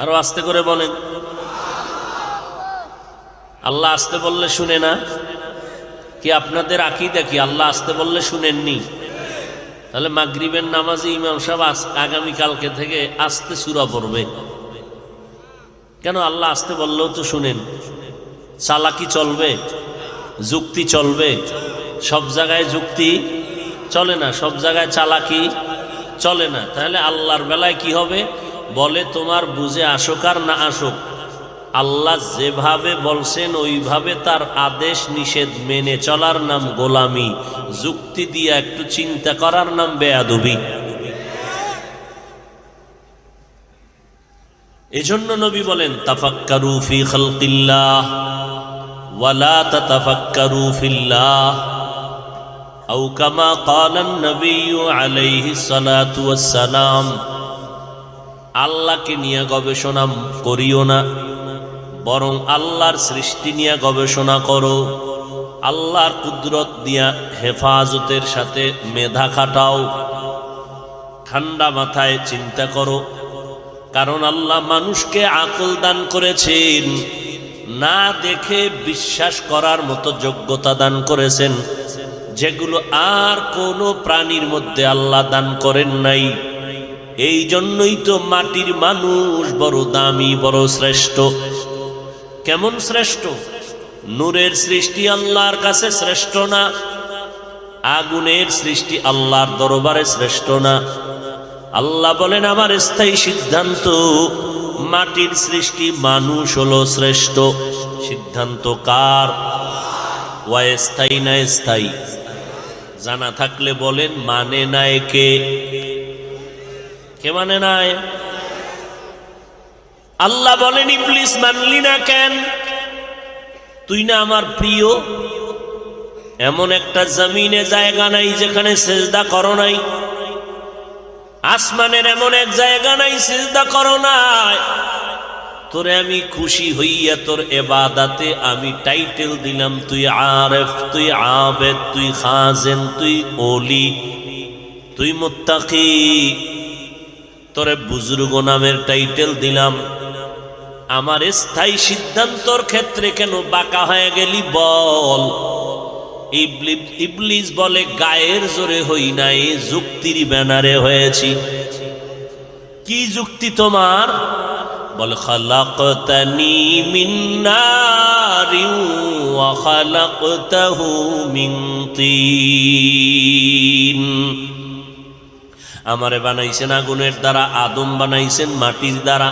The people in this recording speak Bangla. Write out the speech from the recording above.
আরো আস্তে করে বলেন। আল্লাহ আস্তে বললে শুনে না? কি আপনাদের আকীদা কি আল্লাহ আস্তে বললে শুনেননি? তাহলে মাগরিবের নামাজে ইমাম সাহেব আগামীকালকে থেকে আস্তে সূরা পড়বে কেন? আল্লাহ আস্তে বললেও তো শুনেন। চালাকি চলবে, যুক্তি চলবে? সব জায়গায় যুক্তি চলে না, সব জায়গায় চালাকি চলে না। তাহলে আল্লাহর বেলায় কি হবে? বলে তোমার বুঝে আসুক আর না আসুক, আল্লাহ যেভাবে বলছেন ওইভাবে তার আদেশ নিষেধ মেনে চলার নাম গোলামি, যুক্তি দিয়ে একটু চিন্তা করার নাম বেয়াদবি। এজন্য নবী বলেন তাফাক্কারু ফি খালকিল্লাহ ওয়ালা তাতাফাক্কারু ফিল্লাহ, আও কামা ক্বালান নবী আলাইহিস সালাতু ওয়াস সালাম। আল্লাহকে নিয়ে গবেষণা করিও না, বরং আল্লাহর সৃষ্টি নিয়ে গবেষণা করো। আল্লাহর কুদরত দিয়া হেফাজতের সাথে মেধা খাটাও, ঠান্ডা মাথায় চিন্তা করো। কারণ আল্লাহ মানুষকে আকল দান করেছেন, না দেখে বিশ্বাস করার মতো যোগ্যতা দান করেছেন, যেগুলো আর কোনো প্রাণীর মধ্যে আল্লাহ দান করেন নাই। এই জন্যই তো মাটির মানুষ বড় দামি, বড় শ্রেষ্ঠ। কেমন শ্রেষ্ঠ? নূরের সৃষ্টি আল্লাহর কাছে শ্রেষ্ঠ না? আগুনের সৃষ্টি আল্লাহর দরবারে শ্রেষ্ঠ না? আল্লাহ বলেন আমার স্থায়ী সিদ্ধান্ত, মাটির সৃষ্টি মানুষ হলো শ্রেষ্ঠ। সিদ্ধান্ত কার? অস্থায়ী না স্থায়ী? জানা থাকলে বলেন মানে নাই কে? কে মানে নাই? আল্লাহ বলেন ইবলিস মানলি না কেন? তুই না আমার প্রিয়। এমন একটা জমিনে জায়গা নাই যেখানে সেজদা করো নাই, আসমানের এমন এক জায়গা নাই সিজদা করো নাই। তোরে আমি খুশি হইয়া তোর ইবাদতে আমি টাইটেল দিলাম তুই আরেফ, তুই আবেদ, তুই খাজেন, তুই ওলি, তুই মুত্তাকি। তোরে বুজুর্গ নামের টাইটেল দিলাম। আমার স্থায়ী সিদ্ধান্তর ক্ষেত্রে কেন বাঁকা হয়ে গেলি বল? ইবলিস বলে গায়ের জোরে হই নাই, যুক্তির ব্যানারে হয়েছি। কি যুক্তি তোমার? বলে খালাকতানি মিন নারিন ওয়া খালাকতাহু মিন তিন। আমারে বানাইছেন আগুনের দ্বারা, আদম বানাইছেন মাটির দ্বারা।